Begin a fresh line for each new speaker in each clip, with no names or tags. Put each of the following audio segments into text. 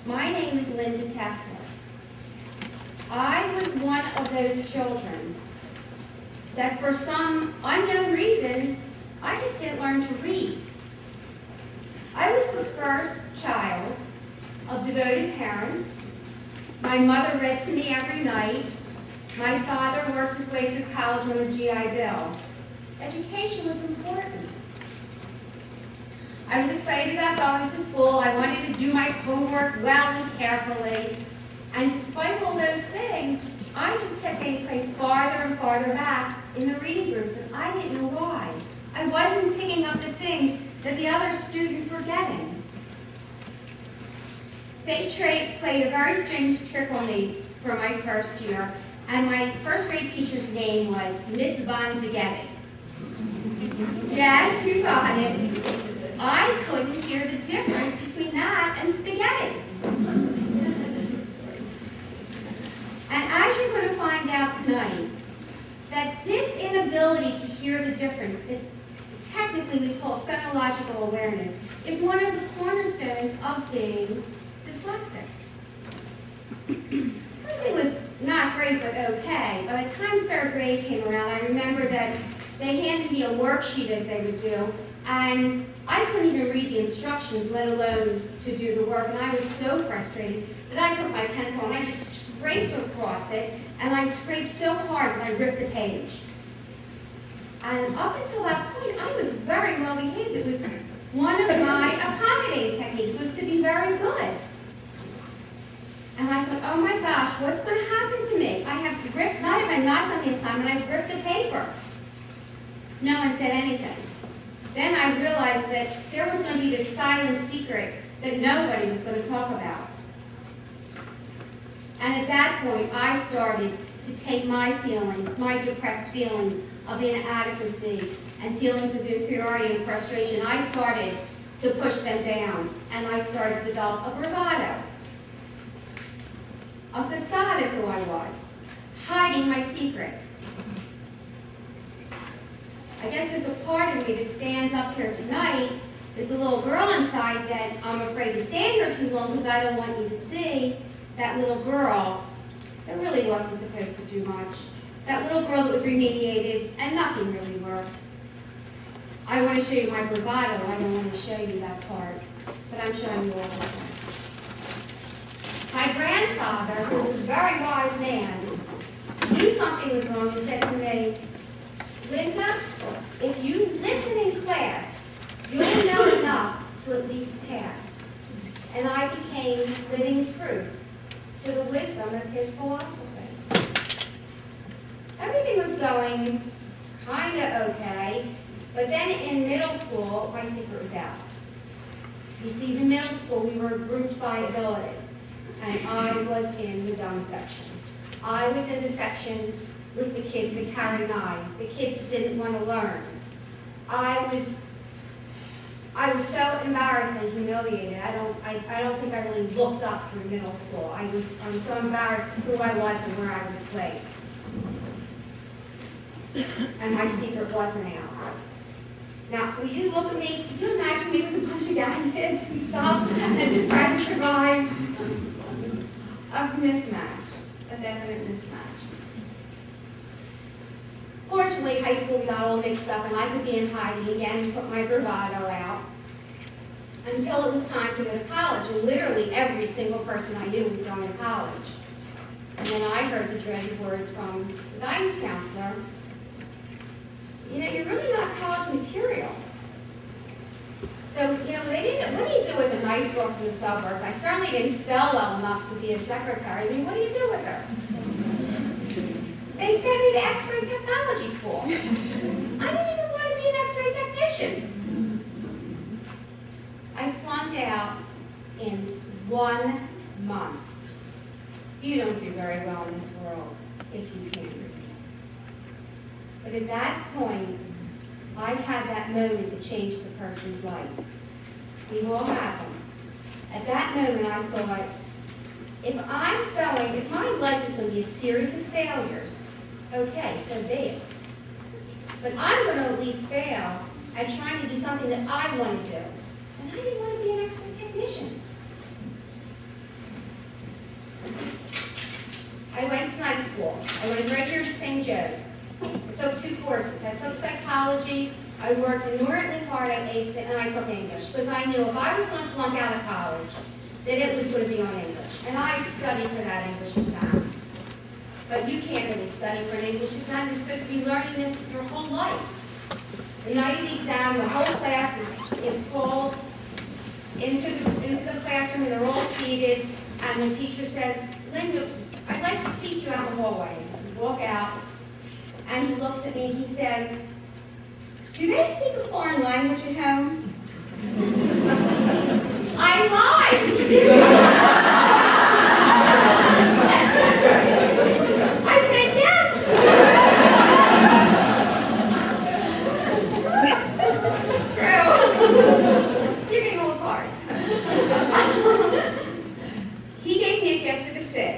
My name is Linda Tessler. I was one of those children that for some unknown reason, I just didn't learn to read. I was the first child of devoted parents. My mother read to me every night. My father worked his way through college on a GI Bill. Education was important. I was excited about going to school. I wanted to do my homework well and carefully. And despite all those things, I just kept getting placed farther and farther back in the reading groups, and I didn't know why. I wasn't picking up the things that the other students were getting. Fate played a very strange trick on me for my first year, and my first grade teacher's name was Miss Von Zaghetti. Yes, you got it. I couldn't hear the difference between that and spaghetti. And as you're going to find out tonight, that this inability to hear the difference, it's technically we call it phonological awareness, is one of the cornerstones of being dyslexic. Everything was not great, but okay. By the time third grade came around, I remember that they handed me a worksheet as they would do, and I couldn't even read the instructions, let alone to do the work, and I was so frustrated that I took my pencil and I just scraped across it, and I scraped so hard that I ripped the page. And up until that point, I was very well behaved. It was one of my accommodating techniques was to be very good. And I thought, oh my gosh, what's going to happen to me? I have ripped, not if I'm not on the assignment, I've ripped the paper. No one said anything. Then I realized that there was going to be this silent secret that nobody was going to talk about. And at that point, I started to take my feelings, my depressed feelings of inadequacy and feelings of inferiority and frustration, I started to push them down, and I started to develop a bravado, a facade of who I was, hiding my secret. I guess there's a part of me that stands up here tonight. There's a little girl inside that I'm afraid to stand here too long because I don't want you to see that little girl that really wasn't supposed to do much. That little girl that was remediated and nothing really worked. I want to show you my bravado. I don't want to show you that part, but I'm showing you all of it. My grandfather, who was a very wise man, knew something was wrong and said to me, Linda, if you listen in class, you'll know enough to at least pass. And I became living proof to the wisdom of his philosophy. Everything was going kind of okay, but then in middle school, my secret was out. You see, in middle school, we were grouped by ability, and I was in the dumb section. I was in the section with the kids that carried knives, the kids that didn't want to learn. I was so embarrassed and humiliated. I don't think I really looked up through middle school. I was so embarrassed who I was and where I was placed. And my secret wasn't out. Now, will you look at me? Can you imagine me with a bunch of young kids and stuff and just trying to survive? A mismatch, a definite mismatch. Fortunately, high school got all mixed up and I could be in hiding again and put my bravado out until it was time to go to college. And literally every single person I knew was going to college. And then I heard the dreaded words from the guidance counselor. You know, you're really not college material. So, you know, what do you do with a nice girl from the suburbs? I certainly didn't spell well enough to be a secretary. I mean, what do you do with her? They sent me to X-ray technology school. I didn't even want to be an X-ray technician. I flunked out in 1 month. You don't do very well in this world if you can't read. But at that point, I had that moment that changed the person's life. We all have them. At that moment, I thought, if my life is going to be a series of failures, okay, so be it. But I'm going to at least fail at trying to do something that I want to do. And I didn't want to be an X-ray technician. school. I went right here to St. Joe's. I took 2 courses. I took psychology. I worked inordinately hard at ACE, and I took English because I knew if I was going to flunk out of college, that it was going to be on English. And I studied for that English exam. But you can't really study for an English exam. You're supposed to be learning this your whole life. The night of the exam, the whole class is pulled into the classroom, and they're all seated, and the teacher says, Linda, I'd like to speak to you out in the hallway. We walk out, and he looks at me and he said, do they speak a foreign language at home? I lied. I said yes. True. Giving all cards. He gave me a gift of the SID,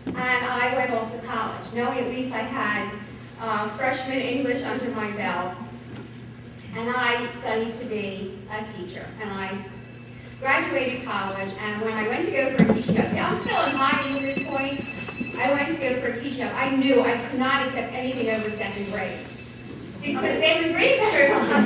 and I went off to college, knowing at least I had freshman English under my belt. And I studied to be a teacher. And I graduated college, and when I went to go for a teaching job, see, I'm still in hiding at this point. I went to go for a teaching job. I knew I could not accept anything over 2nd grade because they would read better than I.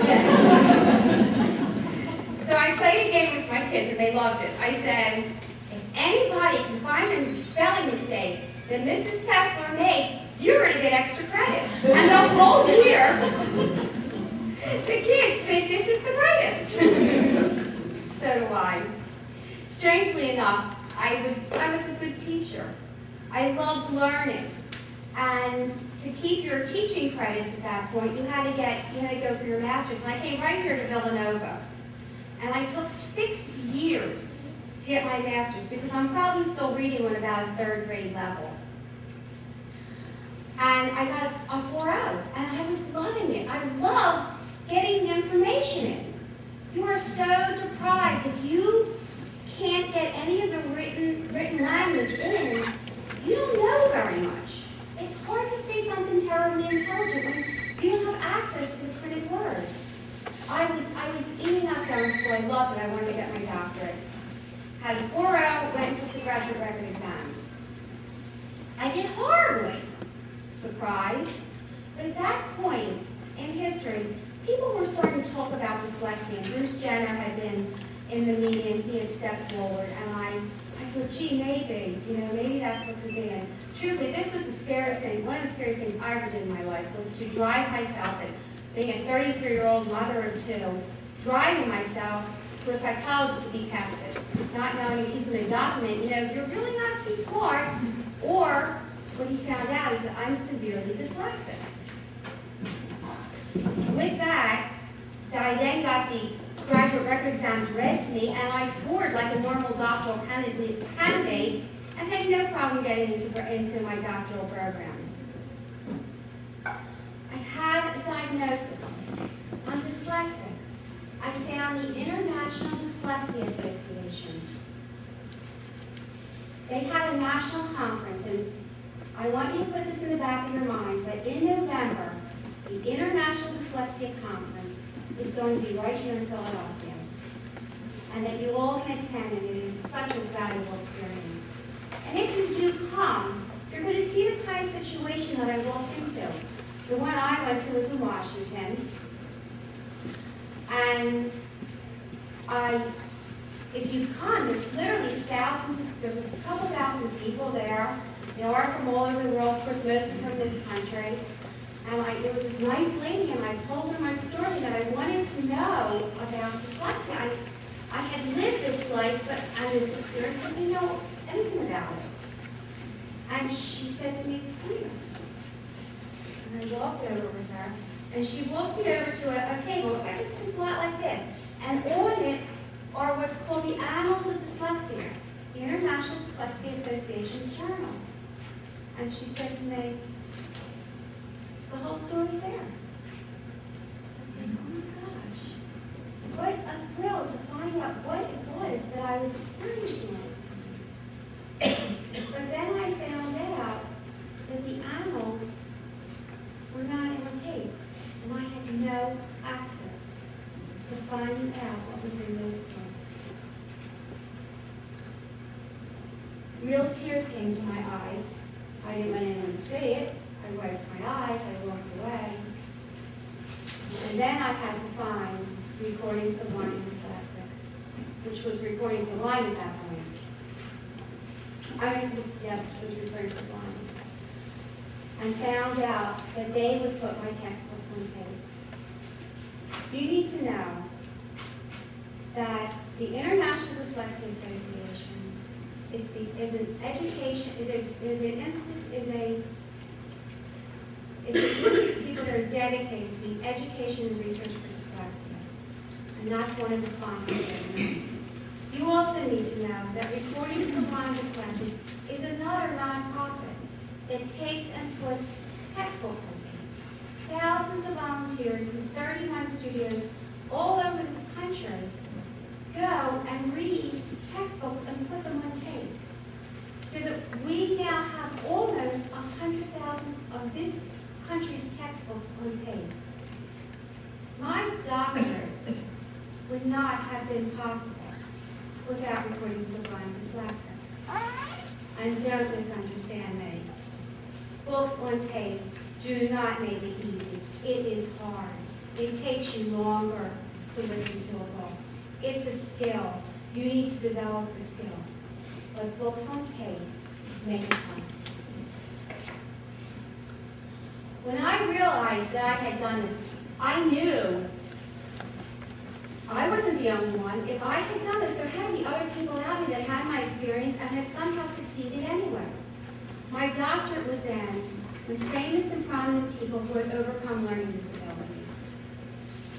So I played a game with my kids, and they loved it. I said, if anybody can find a spelling mistake that Mrs. Tessler makes, you're going to get extra credit. And the whole year, the kids think this is the greatest. So do I. Strangely enough, I was a good teacher. I loved learning. And to keep your teaching credits at that point, you had to go for your master's. And I came right here to Villanova. And I took 6 years to get my master's because I'm probably still reading on about a 3rd grade level. And I got a 4.0, and I was loving it. I loved getting the information in. You are so deprived. If you can't get any of the written language in, you don't know very much. It's hard to say something terribly intelligent when you don't have access to the printed word. I was eating up down school. I loved it. I wanted to get my doctorate. Had a 4.0, went and took the graduate record exams. I did horribly. Surprise. But at that point in history, people were starting to talk about dyslexia. Bruce Jenner had been in the media, and he had stepped forward, and I thought, gee, maybe that's what could be. And truly, this was the scariest thing. One of the scariest things I ever did in my life was to drive myself, and being a 33-year-old mother of 2, driving myself to a psychologist to be tested, not knowing if he's going to document, you're really not too smart, or what he found out is that I'm severely dyslexic. With that, I then got the graduate record exams read to me, and I scored like a normal doctoral candidate and had no problem getting into my doctoral program. I had a diagnosis. I'm dyslexic. I found the International Dyslexia Association. They had a national conference, and I want you to put this in the back of your minds that in November, the International Dyslexia Conference is going to be right here in Philadelphia, and that you all can attend, and it is such a valuable experience. And if you do come, you're going to see the kind of situation that I walked into. The one I went to was in Washington, and if you come, there's literally there's a couple thousand people there. They are from all over the world, of course, most from this country. And there was this nice lady, and I told her my story that I wanted to know about dyslexia. I had lived this life, but I was just curious, I didn't know anything about it. And she said to me, come here. And I walked over with her, and she walked me over to a table. It's just a lot like this. And on it are what's called the Annals of Dyslexia, the International Dyslexia Association's journals. And she said to me, the whole story's there. I said, oh my gosh, what a thrill to find out what it was that I was experiencing. But then I found out that the annals were not on tape, and I had no access to finding out what was in those books. Real tears came to my eyes. I didn't let anyone see it. I wiped my eyes, I walked away. And then I had to find recording for blind and dyslexic, which was recording for blind at that point. Yes, it was recording for blind. And found out that they would put my textbooks on tape. You need to know that the International Dyslexia Association is a group of people that are dedicated to the education and research for dyslexia, and that's one of the sponsors. You also need to know that Recording for Blind Dyslexia is another nonprofit that takes and puts textbooks on tape. Thousands of volunteers in 31 studios all over this country go and read textbooks and put them on tape. So that we now have almost 100,000 of this country's textbooks on tape. My doctorate would not have been possible without Recording for Blind Dyslexia. And don't misunderstand me. Books on tape do not make it easy. It is hard. It takes you longer to listen to a book. It's a skill. You need to develop the skill. But books on tape make it possible. When I realized that I had done this, I knew I wasn't the only one. If I had done this, there had to be other people out there that had my experience and had somehow succeeded anyway. My doctorate was then with famous and prominent people who had overcome learning disabilities.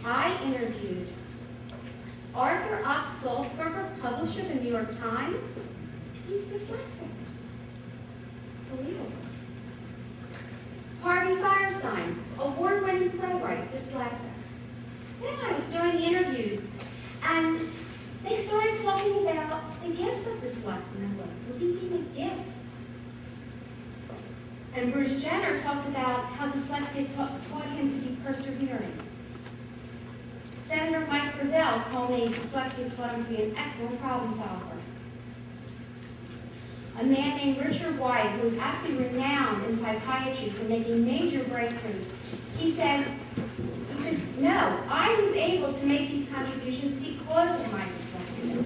I interviewed Arthur Ox Sulzberger, publisher of the New York Times. He's dyslexic. Unbelievable. Harvey Firestein, award-winning playwright, dyslexic. Then I was doing the interviews, and they started talking about the gift of dyslexia in the book, believing a gift. And Bruce Jenner talked about how dyslexia taught him to be persevering. Senator Mike Gravel told me dyslexia taught him to be an excellent problem solver. A man named Richard White, who is actually renowned in psychiatry for making major breakthroughs, he said, no, I was able to make these contributions because of my dyslexia.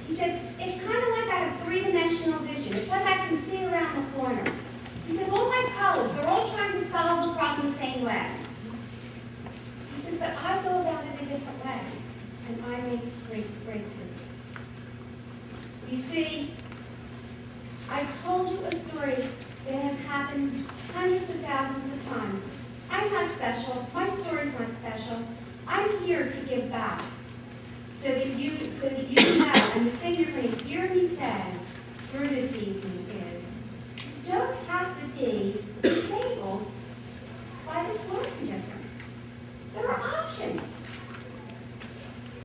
He said, it's kind of like I have three-dimensional vision. It's like I can see around the corner. He says, all my colleagues, they're all trying to solve the problem the same way. He says, but I go about it a different way, and I make great breakthroughs. You see, I told you a story that has happened hundreds of thousands of times. I'm not special. My story's not special. I'm here to give back so that you know, and the thing you're going to hear me say through this evening